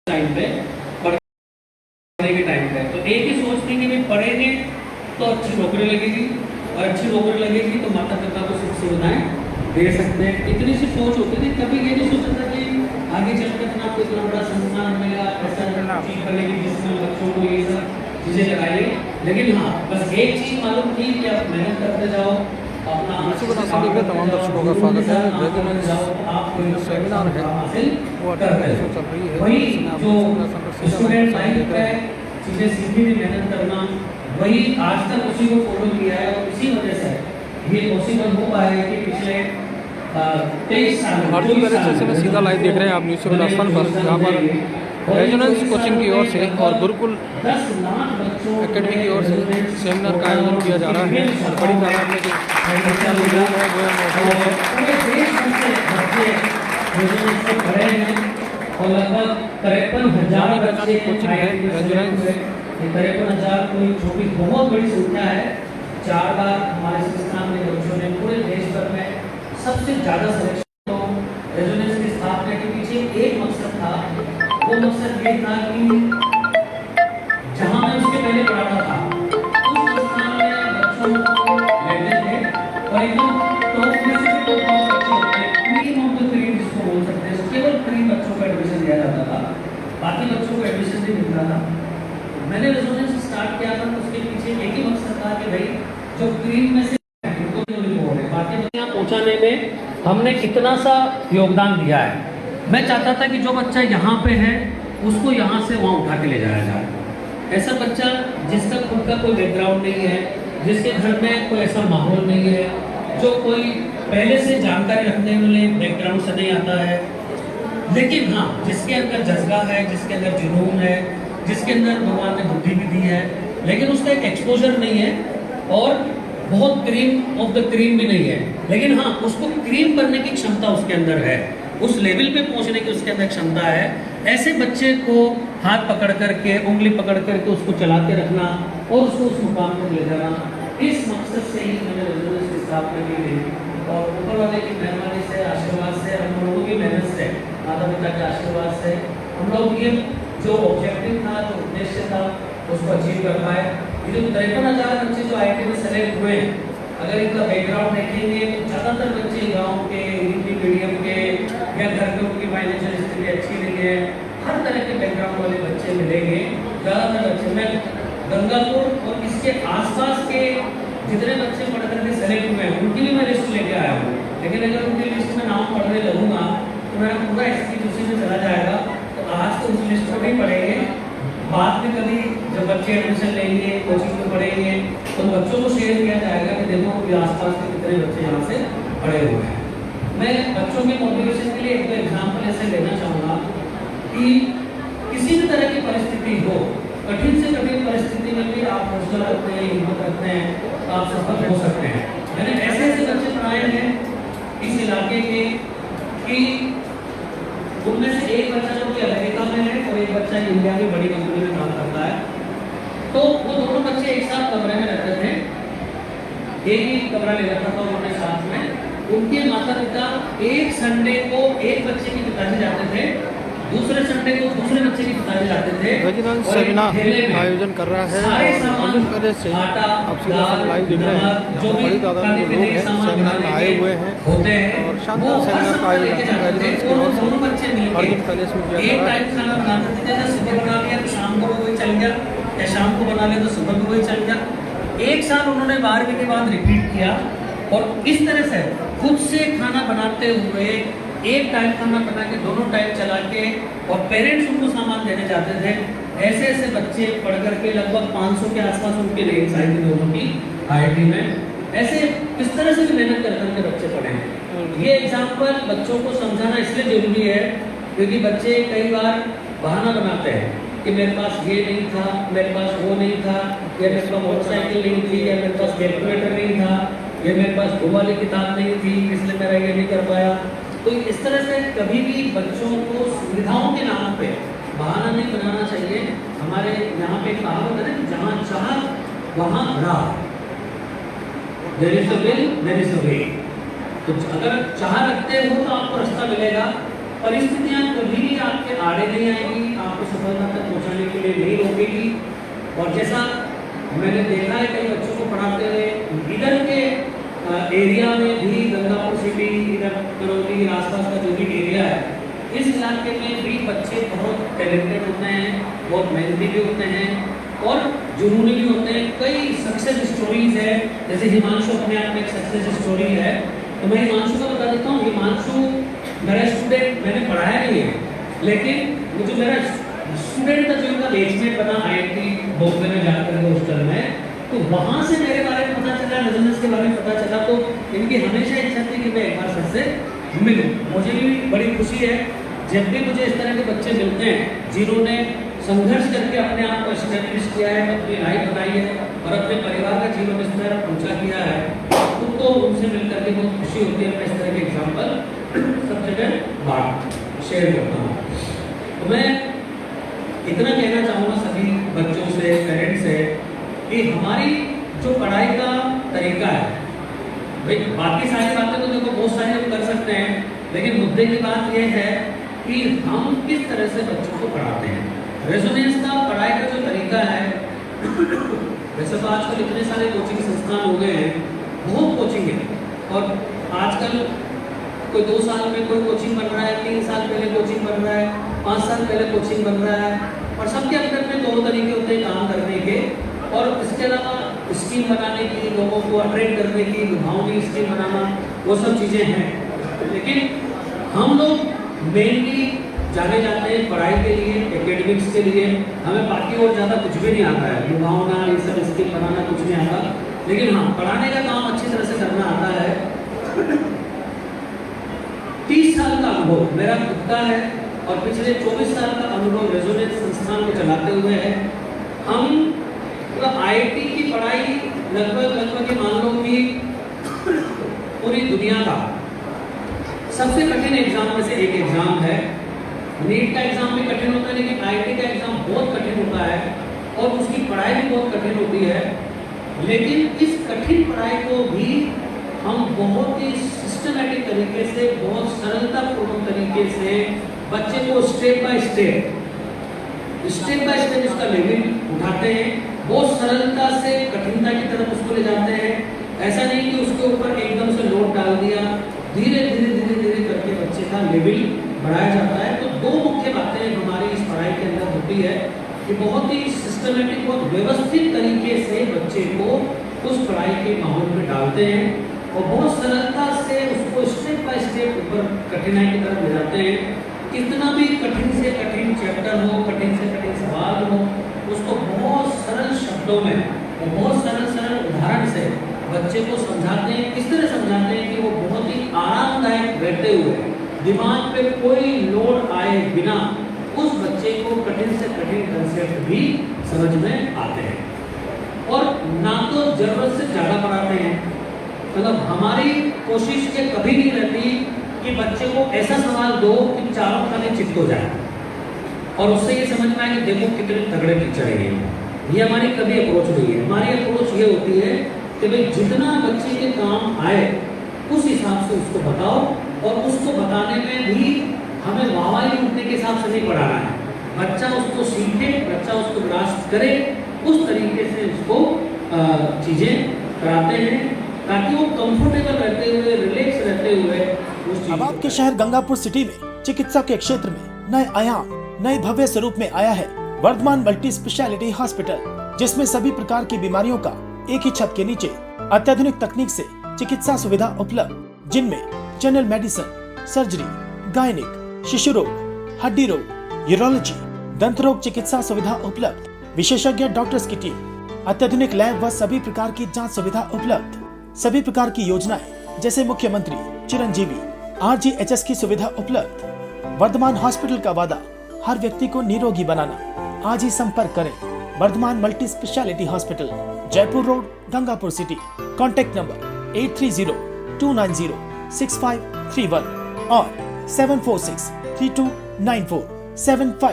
Time पे पढ़ने के टाइम पे तो एक ही सोच थी कि भाई पढ़ेंगे तो अच्छी नौकरी लगेगी और अच्छी नौकरी लगेगी तो माता पिता को सुख सुविधाएं दे सकते हैं। इतनी सी सोच होती थी। कभी ये नहीं सोचा था कि आगे चलकर अपना आपको इतना बड़ा संस्थान मिलेगा, ऐसा चीज बनेगी जिसमें बच्चों को ये सब चीजें लगाइए। लेकिन हाँ, बस एक चीज मालूम थी कि आप मेहनत करते जाओ, अपना तमाम दर्शकों का स्वागत है। रेजिडेंस सेमिनार है वो चल रही है। वही जो स्टूडेंट लाइफ पे चीजें सीखने की मेहनत करना, वही आज तक उसी को फॉलो किया है और इसी वजह से ये पॉसिबल हो पाया है कि पिछले 23 साल अर्जुन बैरेज से सीधा लाइव देख रहे हैं आप न्यूज़ से राजस्थान पर, जहाँ पर रेजोनेंस कोचिंग की ओर से और गुरुकुल एकेडमी की ओर से सेमिनार का आयोजन किया जा रहा है। और बड़ी तादाद में जो और लगभग 53,000 बच्चे कोचिंग है रेजोनेंस। 53,000 कोई छोटी बहुत बड़ी संख्या है। 4 बार हमारे संस्थान में बच्चों ने पूरे देश भर में सबसे ज़्यादा सिलेक्शन। तो रेजोनेंस की स्थापना के पीछे एक मकसद था। वो मकसद ये था कि जहाँ मैं उसके पहले पढ़ाता था उस संस्थान में बच्चों को लेते थे और एकदम टॉप में से टॉप बच्चे होते हैं, क्रीम ऑफ द क्रीम जिसको बोल सकते हैं, केवल क्रीम बच्चों को एडमिशन दिया जाता था, बाकी बच्चों को एडमिशन नहीं मिलता था। मैंने रेजोनेंस स्टार्ट किया था तो उसके पीछे एक ही मकसद था कि भाई जो क्रीम में से बाकी बच्चे पहुंचाने में हमने कितना सा योगदान दिया है। मैं चाहता था कि जो बच्चा यहाँ पे है उसको यहाँ से वहाँ उठा के ले जाया जाए। ऐसा बच्चा जिसका खुद का कोई बैकग्राउंड नहीं है, जिसके घर में कोई ऐसा माहौल नहीं है, जो कोई पहले से जानकारी रखने वाले बैकग्राउंड से नहीं आता है, लेकिन हाँ जिसके अंदर जज्बा है, जिसके अंदर जुनून है, जिसके अंदर भगवान ने बुद्धि भी दी है, लेकिन उसका एक एक्सपोजर नहीं है और बहुत क्रीम ऑफ द क्रीम भी नहीं है, लेकिन हाँ उसको क्रीम करने की क्षमता उसके अंदर है, उस लेवल पे पहुंचने की उसके अंदर क्षमता है। ऐसे बच्चे को हाथ पकड़ करके, उंगली पकड़ करके उसको चलाते रखना और उसको उस मुकाम पर ले जाना, इस मकसद से ही मैंने रेजोनेंस की स्थापना की गई। और ऊपर वाले की मेहरबानी से, आशीर्वाद से, हम लोगों की मेहनत से, माता पिता के आशीर्वाद से हम लोग ये जो ऑब्जेक्टिव था, जो उद्देश्य था, उसको अचीव कर पाए। ये जो 53,000 बच्चे जो IIT में सेलेक्ट हुए हैं, अगर इनका बैकग्राउंड देखेंगे तो ज़्यादातर बच्चे गांव के, हिंदी मीडियम के, या घर में उनकी फाइनेंशियल स्थिति अच्छी नहीं है, हर तरह के बैकग्राउंड वाले बच्चे मिलेंगे। ज़्यादातर बच्चे, मैं गंगापुर और इसके आसपास के जितने बच्चे पढ़ करके सेलेक्ट हुए हैं उनकी भी मैं लिस्ट लेके आया हूँ, लेकिन अगर उनकी लिस्ट में नाम पढ़ने लगूंगा तो मेरा पूरा एक्सपीरियंस उसी में चला जाएगा। तो आज तो उस लिस्ट को नहीं पढ़ेंगे, बाद में कभी जब बच्चे एडमिशन लेंगे, कोचिंग में पढ़ेंगे तो बच्चों को शेयर किया जाएगा कि देखो ये आसपास के कितने बच्चे यहाँ से पढ़े हुए हैं। मैं बच्चों के मोटिवेशन के लिए एक एग्जाम्पल ऐसे लेना चाहूँगा कि किसी भी तरह की परिस्थिति हो, कठिन से कठिन परिस्थिति में भी आप हौसला रखते हैं, हिम्मत रखते हैं तो आप सफल हो सकते हैं। मैंने ऐसे ऐसे बच्चे पढ़ाए हैं इस इलाके के कि उनमें से एक बच्चा जो कि अमेरिका में है और एक बच्चा इंडिया की बड़ी कंपनी में काम करता है। तो वो दोनों बच्चे एक साथ कमरे में रहते थे, एक ही कमरा ले रखा था उन्होंने साथ में। उनके माता पिता एक संडे को एक बच्चे के पिताजी जाते थे, दूसरे संडे को दूसरे बच्चे के पिताजी जाते थे। रेजिडेंस सेमिनार आयोजन कर रहा है अर्जुन बैरेज से आप सीधा लाइव देख रहे हैं। जो बड़ी तादाद में लोग हैं सेमिनार में आए हुए हैं और शानदार सेमिनार का आयोजन रेजिडेंस की ओर से अर्जुन बैरेज में किया जा रहा है। खाना बनाते थे, जैसे सुबह बना लिया तो शाम को वही चल गया, या शाम को बना लिया तो सुबह को वही चल गया। एक साल उन्होंने 12वीं के बाद रिपीट किया और इस तरह से खुद से खाना बनाते हुए एक टाइम खाना बना के दोनों टाइम चला के और पेरेंट्स उनको सामान देने जाते थे। ऐसे ऐसे बच्चे पढ़ करके लगभग 500 के आसपास उनकी रैंक आई थी दोनों की IIT में। ऐसे इस तरह से भी मेहनत कर करके बच्चे पढ़े हैं। ये एग्जाम्पल बच्चों को समझाना इसलिए जरूरी है क्योंकि बच्चे कई बार बहाना बनाते हैं कि मेरे पास ये नहीं था, मेरे पास वो नहीं था, या मेरे पास मोटरसाइकिल नहीं थी, या मेरे पास कैलकुलेटर नहीं था, या मेरे पास वो वाली किताब नहीं थी इसलिए मेरा ये नहीं कर पाया। तो इस तरह से कभी भी बच्चों को सुविधाओं के नाम पे बहाना नहीं बनाना चाहिए। हमारे यहाँ पे कहावत है ना, जहाँ चाह वहाँ राह, there is a will there is a way. तो अगर चाह रखते हो तो आपको रास्ता मिलेगा। परिस्थितियां कभी भी आपके आड़े नहीं आएगी, आपको मिली। और जैसा मैंने देखा है कई बच्चों को पढ़ाते हुए, इधर के एरिया में भी गंगापुर सिटी, इधर करौली आसपास का जो भी एरिया है, इस इलाके में भी बच्चे बहुत टैलेंटेड होते हैं, बहुत मेहनती भी होते हैं और जुनूनी भी होते हैं। कई सक्सेस स्टोरीज है, जैसे हिमांशु अपने आप में एक सक्सेस स्टोरी है। तो मैं हिमांशु का बता देता हूँ। हिमांशु मेरा स्टूडेंट, मैंने पढ़ाया नहीं है, लेकिन वो जो मेरा स्टूडेंट था, जो इनका बेचमेंट बना IIT बॉम्बे में जाकर के हॉस्टल में, तो वहाँ से मेरे बारे में पता चला, रेजोनेंस के बारे में पता चला। तो इनकी हमेशा इच्छा थी कि मैं एक बार सर से मिलूं। मुझे भी बड़ी खुशी है जब भी मुझे इस तरह के बच्चे मिलते हैं जिन्होंने संघर्ष करके अपने आप को एस्टैब्लिश किया है, अपनी लाइफ बनाई है और अपने परिवार का जीवन स्तर ऊंचा किया है। तो उनसे मिलकर के बहुत खुशी होती है। मैं इस तरह के एग्जाम्पल सब जगह शेयर करता हूँ। तो मैं इतना कहना चाहूँगा सभी बच्चों से, पेरेंट्स से, कि हमारी जो पढ़ाई का तरीका है, भाई बाकी सारी बातें तो देखो बहुत सारे लोग कर सकते हैं, लेकिन मुद्दे की बात यह है कि हम किस तरह से बच्चों को पढ़ाते हैं। रेजोनेंस का पढ़ाई का जो तरीका है, वैसे तो आजकल इतने सारे कोचिंग संस्थान हो गए हैं, बहुत कोचिंग है। और आजकल कोई 2 साल में कोई कोचिंग बन रहा है, 3 साल पहले कोचिंग बन रहा है, 5 साल पहले कोचिंग बन रहा है, और सबके अपने अपने तौर तरीके होते हैं काम करने के। और इसके अलावा स्कीम बनाने की, लोगों को अट्रैक्ट करने की, लुभावनी स्कीम बनाना, वो सब चीज़ें हैं। लेकिन हम लोग मेनली जाने जाते हैं पढ़ाई के लिए, एकेडमिक्स के लिए। हमें बाकी और ज़्यादा कुछ भी नहीं आता है, लुभावना ये सब स्कीम बनाना कुछ नहीं आता। लेकिन हाँ, पढ़ाने का काम अच्छी तरह से करना आता है। 30 साल का अनुभव मेरा खुद का है और पिछले 24 साल का अनुभव रेजोनेंस संस्थान को चलाते हुए है। हम IIT की पढ़ाई लगभग मान लो कि पूरी दुनिया का सबसे कठिन एग्जाम में से एक एग्जाम है। नीट का एग्जाम भी कठिन होता है, लेकिन IIT का एग्जाम बहुत कठिन होता है और उसकी पढ़ाई भी बहुत कठिन होती है। लेकिन इस कठिन पढ़ाई को भी हम बहुत ही सिस्टमैटिक तरीके से, बहुत सरलतापूर्वक तरीके से बच्चे को स्टेप बाय स्टेप उसका लेवल उठाते हैं। बहुत सरलता से कठिनता की तरफ उसको ले जाते हैं। ऐसा नहीं कि उसके ऊपर एकदम से लोड डाल दिया, धीरे धीरे करके बच्चे का लेवल बढ़ाया जाता है। तो 2 मुख्य बातें हमारी इस पढ़ाई के अंदर होती है कि बहुत ही सिस्टमैटिक, बहुत व्यवस्थित तरीके से बच्चे को उस पढ़ाई के माहौल में डालते हैं और बहुत सरलता से उसको स्टेप बाय स्टेप ऊपर कठिनाई की तरफ ले जाते हैं। कितना भी कठिन से कठिन चैप्टर हो, कठिन से कठिन सवाल हो, उसको बहुत सरल शब्दों में और बहुत सरल उदाहरण से बच्चे को समझाते हैं। इस तरह समझाते हैं कि वो बहुत ही आरामदायक रहते हुए, दिमाग पे कोई लोड आए बिना उस बच्चे को कठिन से कठिन कंसेप्ट भी समझ में आते हैं। और ना तो जरूरत से ज़्यादा पढ़ाते हैं, मतलब हमारी कोशिश ये कभी नहीं रहती कि बच्चे को ऐसा सवाल दो कि चारों खाने चित्त हो जाए और उससे ये समझ में आए कि देखो कितने तगड़े टीचर है ये हमारी कभी अप्रोच नहीं है। हमारी अप्रोच ये होती है कि भाई जितना बच्चे के काम आए उस हिसाब से उसको बताओ, और उसको बताने में भी हमें वाहवाही उठने के हिसाब से नहीं पढ़ाना है। बच्चा उसको सीखे, बच्चा उसको ग्रास्प करे, उस तरीके से उसको चीज़ें कराते हैं ताकि वो कंफर्टेबल रहते हुए, रिलैक्स रहते हुए। अब आपके शहर गंगापुर सिटी में चिकित्सा के क्षेत्र में नए आयाम, नए भव्य स्वरूप में आया है वर्धमान मल्टी स्पेशलिटी हॉस्पिटल, जिसमें सभी प्रकार की बीमारियों का एक ही छत के नीचे अत्याधुनिक तकनीक से चिकित्सा सुविधा उपलब्ध, जिनमें जनरल मेडिसिन, सर्जरी, गायनिक, शिशु रोग, हड्डी रोग, यूरोलॉजी, दंत रोग चिकित्सा सुविधा उपलब्ध, विशेषज्ञ डॉक्टर्स की टीम, अत्याधुनिक लैब व सभी प्रकार की जांच सुविधा उपलब्ध, सभी प्रकार की योजनाएं जैसे मुख्यमंत्री चिरंजीवी RGHS की सुविधा उपलब्ध। वर्धमान हॉस्पिटल का वादा हर व्यक्ति को निरोगी बनाना। आज ही संपर्क करें Vardhaman multi speciality hospital, Jaipur road, Gangapur city. Contact number 8302906531 और 746329475।